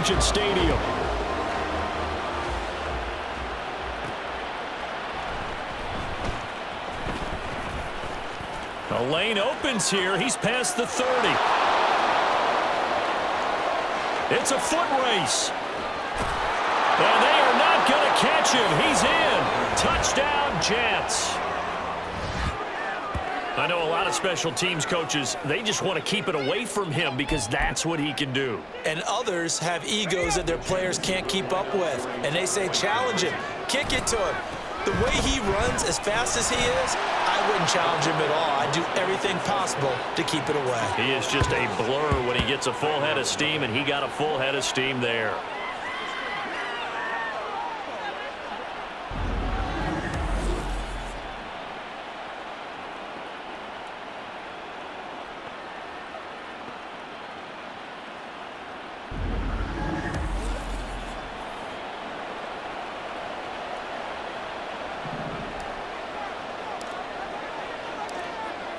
Allegiant Stadium. The lane opens here. He's past the 30. It's a foot race. And they are not going to catch him. He's in. Touchdown, Jets. I know a lot of special teams coaches, they just want to keep it away from him because that's what he can do. And others have egos that their players can't keep up with. And they say, challenge him, kick it to him. The way he runs as fast as he is, I wouldn't challenge him at all. I'd do everything possible to keep it away. He is just a blur when he gets a full head of steam, and he got a full head of steam there.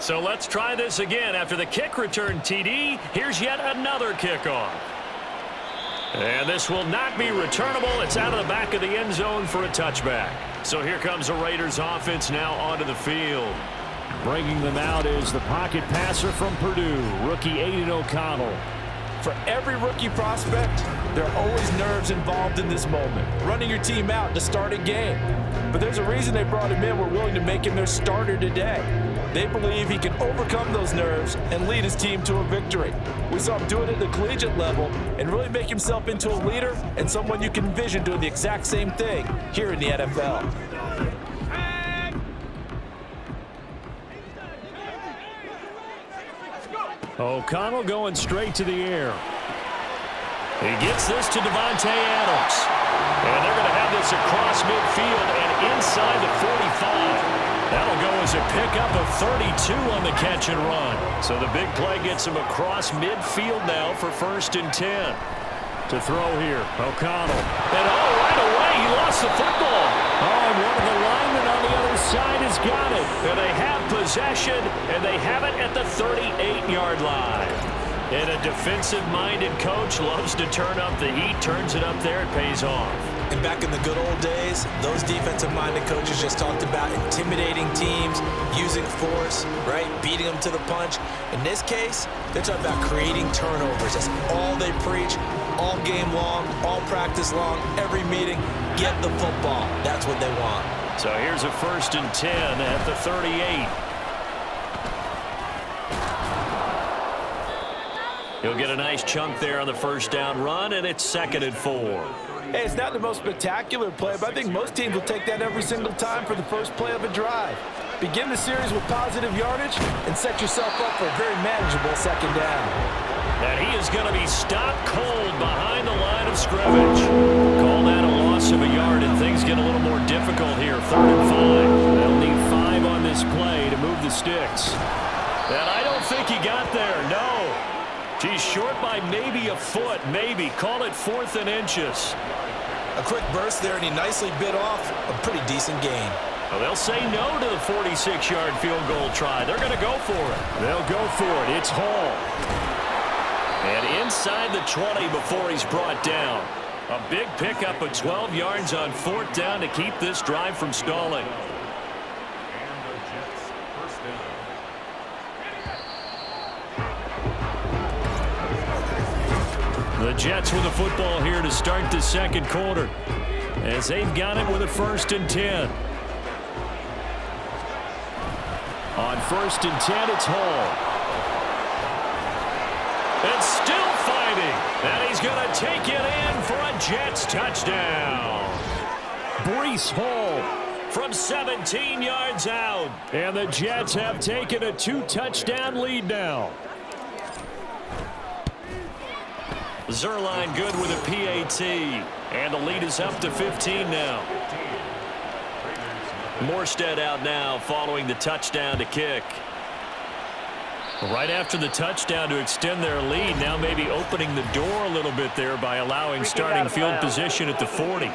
So let's try this again. After the kick return TD, here's yet another kickoff. And this will not be returnable. It's out of the back of the end zone for a touchback. So here comes the Raiders offense now onto the field. Bringing them out is the pocket passer from Purdue, rookie Aiden O'Connell. For every rookie prospect, there are always nerves involved in this moment. Running your team out to start a game. But there's a reason they brought him in. We're willing to make him their starter today. They believe he can overcome those nerves and lead his team to a victory. We saw him do it at the collegiate level and really make himself into a leader and someone you can envision doing the exact same thing here in the NFL. O'Connell going straight to the air. He gets this to Devontae Adams. And they're going to have this across midfield and inside the 45. That'll go as a pickup of 32 on the catch and run. So the big play gets him across midfield now for 1st and 10. To throw here, O'Connell. And right away, he lost the football. And one of the linemen on the other side has got it. And they have possession, and they have it at the 38-yard line. And a defensive-minded coach loves to turn up the heat, turns it up there, it pays off. And back in the good old days, those defensive-minded coaches just talked about intimidating teams, using force, right, beating them to the punch. In this case, they're talking about creating turnovers. That's all they preach, all game long, all practice long, every meeting. Get the football. That's what they want. So here's a 1st and 10 at the 38. He'll get a nice chunk there on the 1st down run, and it's 2nd and 4. Hey, it's not the most spectacular play, but I think most teams will take that every single time for the first play of a drive. Begin the series with positive yardage and set yourself up for a very manageable 2nd down. And he is going to be stopped cold behind the line of scrimmage. Call that a loss of a yard, and things get a little more difficult here. 3rd and 5. They'll need 5 on this play to move the sticks. And I don't think he got there, no. He's short by maybe a foot, maybe. Call it 4th and inches. A quick burst there, and he nicely bit off a pretty decent gain. Well, they'll say no to the 46-yard field goal try. They're going to go for it. They'll go for it. It's Hall. And inside the 20 before he's brought down. A big pickup of 12 yards on 4th down to keep this drive from stalling. The Jets with the football here to start the 2nd quarter, as they've got it with a 1st and 10. On 1st and 10, it's Hall. And still fighting. And he's going to take it in for a Jets touchdown. Breece Hall from 17 yards out. And the Jets have taken a 2-touchdown lead now. Zerline good with a PAT. And the lead is up to 15 now. Morstead out now following the touchdown to kick. Right after the touchdown to extend their lead, now maybe opening the door a little bit there by allowing starting field position at the 40.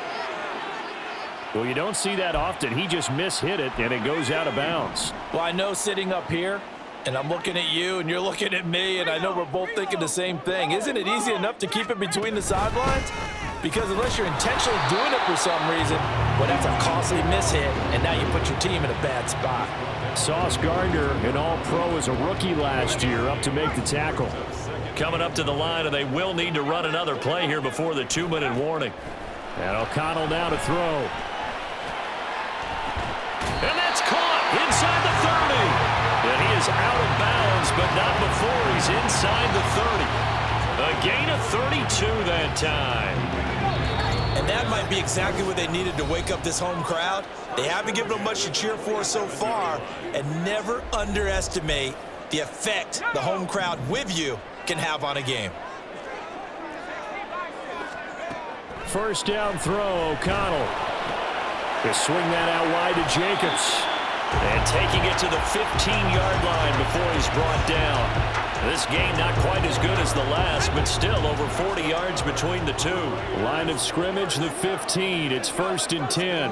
Well, you don't see that often. He just mishit it, and it goes out of bounds. Well, I know sitting up here, And I'm looking at you, and you're looking at me, and I know we're both thinking the same thing. Isn't it easy enough to keep it between the sidelines? Because unless you're intentionally doing it for some reason, well, that's a costly mishit, and now you put your team in a bad spot. Sauce Gardner, an all-pro as a rookie last year, up to make the tackle. Coming up to the line, and they will need to run another play here before the 2-minute warning. And O'Connell now to throw. And that's caught inside the 30. And he is out of bounds, but not before he's inside the 30. A gain of 32 that time. And that might be exactly what they needed to wake up this home crowd. They haven't given them much to cheer for so far, and never underestimate the effect the home crowd with you can have on a game. First down throw, O'Connell. They swing that out wide to Jacobs. And taking it to the 15-yard line before he's brought down. This game not quite as good as the last, but still over 40 yards between the two. Line of scrimmage, the 15. It's 1st and 10.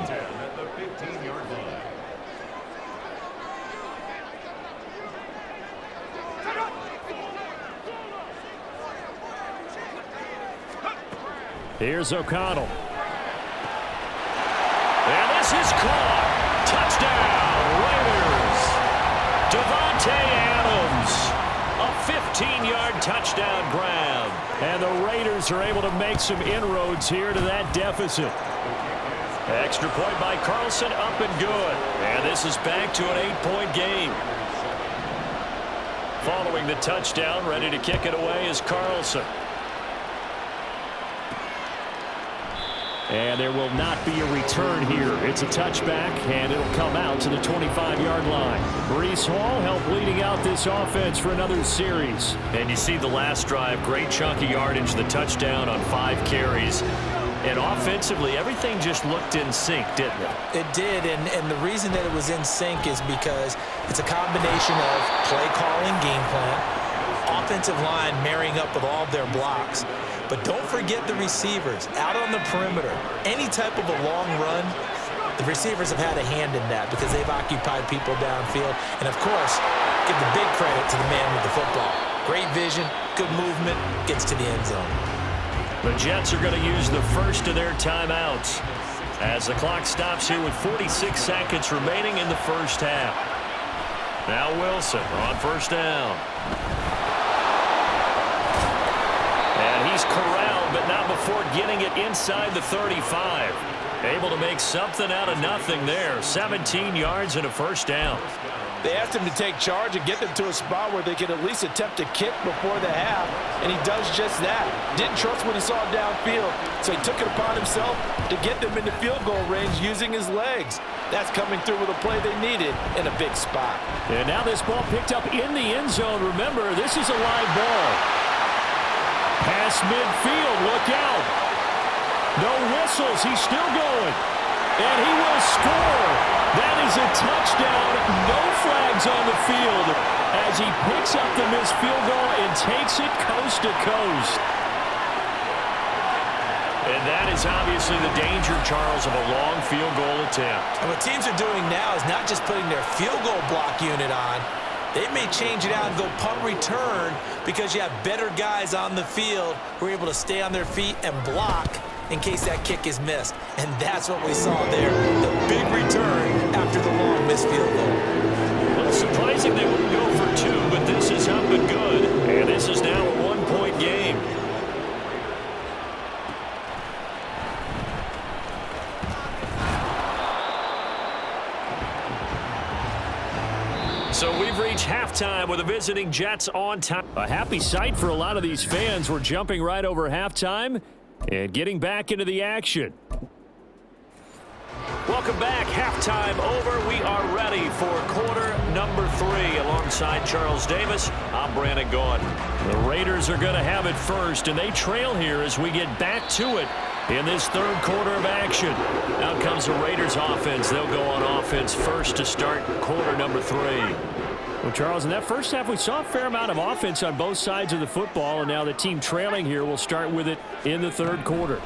Here's O'Connell. And this is caught. Touchdown, Raiders. Davante Adams. A 15-yard touchdown grab. And the Raiders are able to make some inroads here to that deficit. Extra point by Carlson, up and good. And this is back to an 8-point game. Following the touchdown, ready to kick it away is Carlson. And there will not be a return here. It's a touchback, and it'll come out to the 25-yard line. Breece Hall helped leading out this offense for another series. And you see the last drive, great chunk of yardage, the touchdown on 5 carries. And offensively, everything just looked in sync, didn't it? It did, and the reason that it was in sync is because it's a combination of play calling, game plan, offensive line marrying up with all of their blocks. But don't forget the receivers out on the perimeter. Any type of a long run, the receivers have had a hand in that because they've occupied people downfield. And, of course, give the big credit to the man with the football. Great vision, good movement, gets to the end zone. The Jets are going to use the first of their timeouts as the clock stops here with 46 seconds remaining in the first half. Now Wilson on first down. And he's corralled, but not before getting it inside the 35. Able to make something out of nothing there. 17 yards and a first down. They asked him to take charge and get them to a spot where they could at least attempt to kick before the half, and he does just that. Didn't trust what he saw downfield, so he took it upon himself to get them into field goal range using his legs. That's coming through with a play they needed in a big spot. And now this ball picked up in the end zone. Remember, this is a live ball. Pass midfield, look out. No whistles, he's still going. And he will score. That is a touchdown. No flags on the field as he picks up the missed field goal and takes it coast to coast. And that is obviously the danger, Charles, of a long field goal attempt. And what teams are doing now is not just putting their field goal block unit on. They may change it out and go punt return because you have better guys on the field who are able to stay on their feet and block in case that kick is missed. And that's what we saw there, the big return after the long missed field goal. A little surprising they wouldn't go for 2, but this is up and good. And this is now a 1-point game. So we've reached halftime with the visiting Jets on time. A happy sight for a lot of these fans. We're jumping right over halftime and getting back into the action. Welcome back. Halftime over. We are ready for quarter number 3. Alongside Charles Davis, I'm Brandon Gaudin. The Raiders are going to have it first, and they trail here as we get back to it in this third quarter of action. Out comes the Raiders offense. They'll go on offense first to start quarter number 3. Well, Charles, in that first half, we saw a fair amount of offense on both sides of the football, and now the team trailing here will start with it in the third quarter.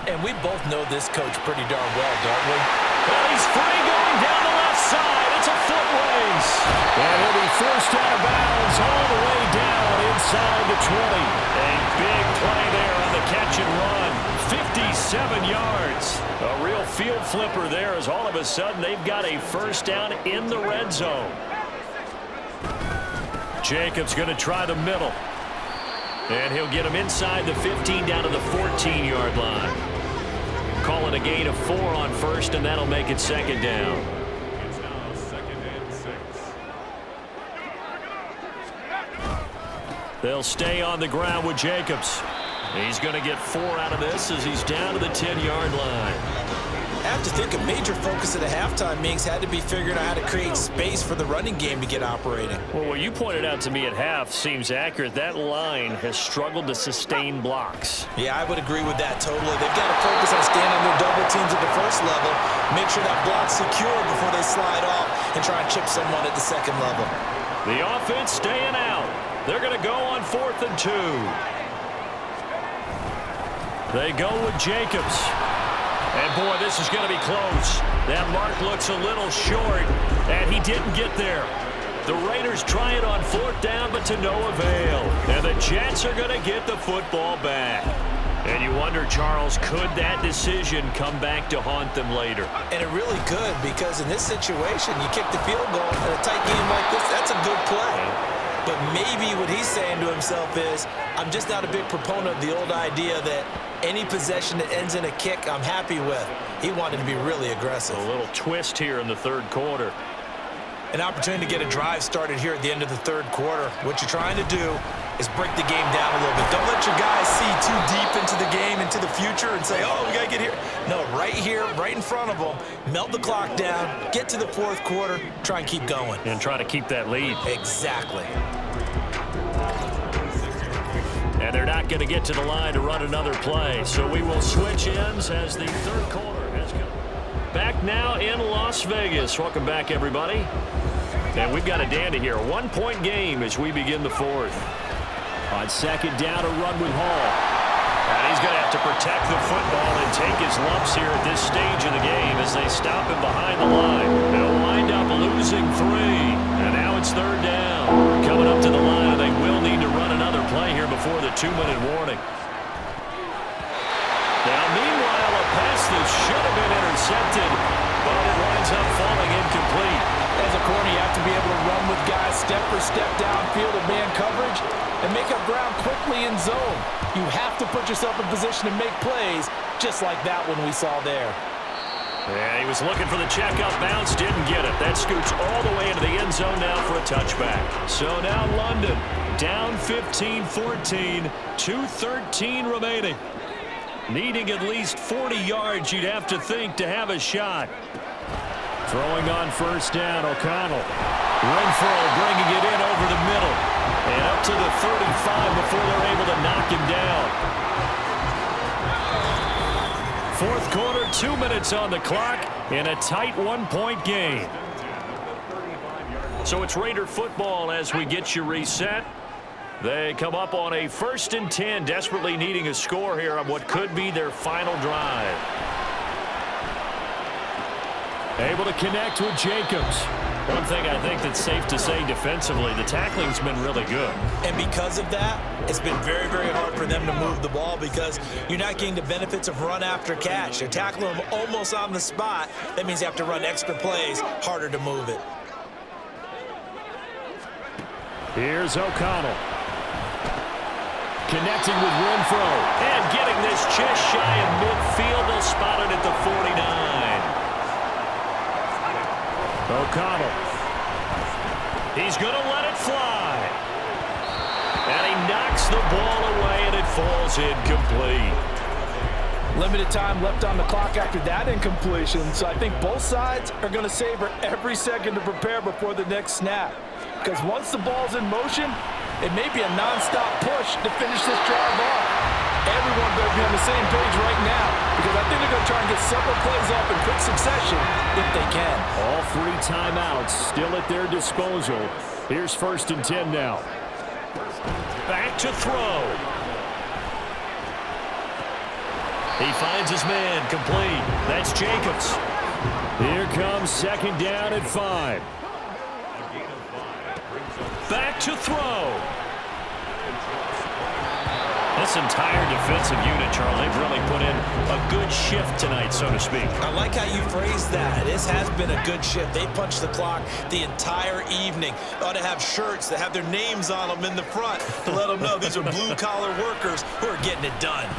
And we both know this coach pretty darn well, don't we? Well, he's free going down the left side. It's a foot race. And he'll be forced out of bounds all the way down inside the 20. A big play there on the catch and run. 57 yards. A real field flipper there as all of a sudden they've got a first down in the red zone. Jacobs going to try the middle. And he'll get him inside the 15 down to the 14-yard line. Calling a gain of 4 on first, and that'll make it second down. It's now 2nd and 6. They'll stay on the ground with Jacobs. He's going to get 4 out of this as he's down to the 10-yard line. I have to think a major focus of the halftime meetings had to be figuring out how to create space for the running game to get operating. Well, what you pointed out to me at half seems accurate. That line has struggled to sustain blocks. Yeah, I would agree with that totally. They've got to focus on staying on their double teams at the first level, make sure that block's secure before they slide off and try and chip someone at the second level. The offense staying out. They're going to go on 4th and 2. They go with Jacobs. And, boy, this is going to be close. That mark looks a little short, and he didn't get there. The Raiders try it on 4th down, but to no avail. And the Jets are going to get the football back. And you wonder, Charles, could that decision come back to haunt them later? And it really could, because in this situation, you kick the field goal in a tight game like this, that's a good play. But maybe what he's saying to himself is, I'm just not a big proponent of the old idea that any possession that ends in a kick I'm happy with. He wanted to be really aggressive. A little twist here in the 3rd quarter. An opportunity to get a drive started here at the end of the 3rd quarter. What you're trying to do is break the game down a little bit. Don't let your guys see too deep into the game, into the future, and say, oh, we got to get here. No, right here, right in front of them, melt the clock down, get to the 4th quarter, try and keep going. And try to keep that lead. Exactly. And they're not going to get to the line to run another play. So we will switch ends as the 3rd quarter has come. Back now in Las Vegas. Welcome back, everybody. And we've got a dandy here. A 1-point game as we begin the 4th. On 2nd down, a run with Hall. And he's going to have to protect the football and take his lumps here at this stage of the game as they stop him behind the line. They'll wind up losing 3. And now it's 3rd down. Coming up to the line, and they will need to run another play here before the 2-minute warning. Now, meanwhile, a pass that should have been intercepted, but it winds up falling incomplete. As a corner, you have to be able to run with guys step for step downfield in man coverage and make up ground quickly in zone. You have to put yourself in position to make plays, just like that one we saw there. Yeah, he was looking for the checkup bounce, didn't get it. That scoots all the way into the end zone now for a touchback. So now London down 15-14, 2:13 remaining. Needing at least 40 yards, you'd have to think, to have a shot. Throwing on 1st down, O'Connell. Renfro bringing it in over the middle. And up to the 35 before they're able to knock him down. 4th quarter, 2 minutes on the clock in a tight 1-point game. So it's Raider football as we get you reset. They come up on a 1st and 10, desperately needing a score here on what could be their final drive. Able to connect with Jacobs. One thing I think that's safe to say defensively, the tackling's been really good. And because of that, it's been very, very hard for them to move the ball because you're not getting the benefits of run after catch. You're tackling them almost on the spot. That means you have to run extra plays, harder to move it. Here's O'Connell. Connecting with Renfro. And getting this just shy of midfield. They'll spot it at the 49. O'Connell. He's going to let it fly. And he knocks the ball away, and it falls incomplete. Limited time left on the clock after that incompletion, so I think both sides are going to savor every second to prepare before the next snap. Because once the ball's in motion, it may be a nonstop push to finish this drive off. Everyone better be on the same page right now because I think they're going to try and get several plays off in quick succession if they can. All 3 timeouts still at their disposal. Here's 1st and 10 now. Back to throw. He finds his man, complete. That's Jacobs. Here comes second down at 5. Back to throw. This entire defensive unit, Charles, they've really put in a good shift tonight, so to speak. I like how you phrased that. This has been a good shift. They punched the clock the entire evening. They ought to have shirts that have their names on them in the front to let them know these are blue-collar workers who are getting it done.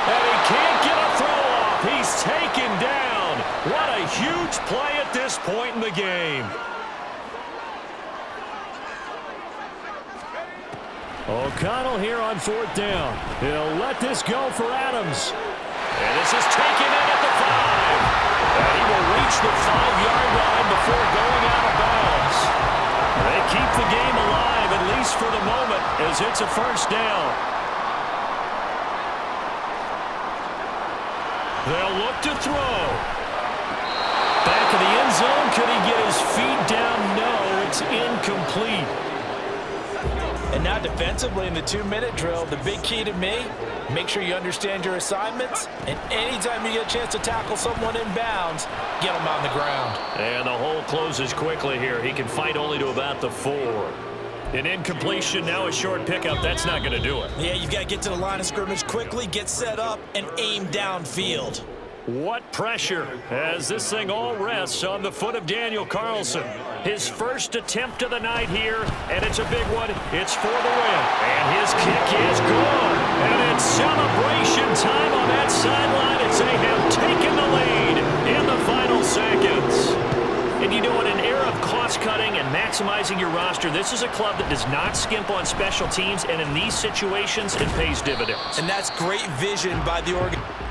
And he can't get a throw off. He's taken down. What a huge play at this point in the game. O'Connell here on 4th down. He'll let this go for Adams. And this is taken in at the 5. And he will reach the 5-yard line before going out of bounds. They keep the game alive, at least for the moment, as it's a first down. They'll look to throw. Back of the end zone. Could he get his feet down? No, it's incomplete. And now defensively in the 2-minute drill, the big key to me, make sure you understand your assignments, and anytime you get a chance to tackle someone in bounds, get them on the ground. And the hole closes quickly here. He can fight only to about the 4. An incompletion, now a short pickup. That's not going to do it. Yeah, you've got to get to the line of scrimmage quickly, get set up, and aim downfield. What pressure as this thing all rests on the foot of Daniel Carlson. His first attempt of the night here, and it's a big one. It's for the win. And his kick is gone. And it's celebration time on that sideline as they have taken the lead in the final seconds. And you know, in an era of cost-cutting and maximizing your roster, this is a club that does not skimp on special teams, and in these situations, it pays dividends. And that's great vision by the organization.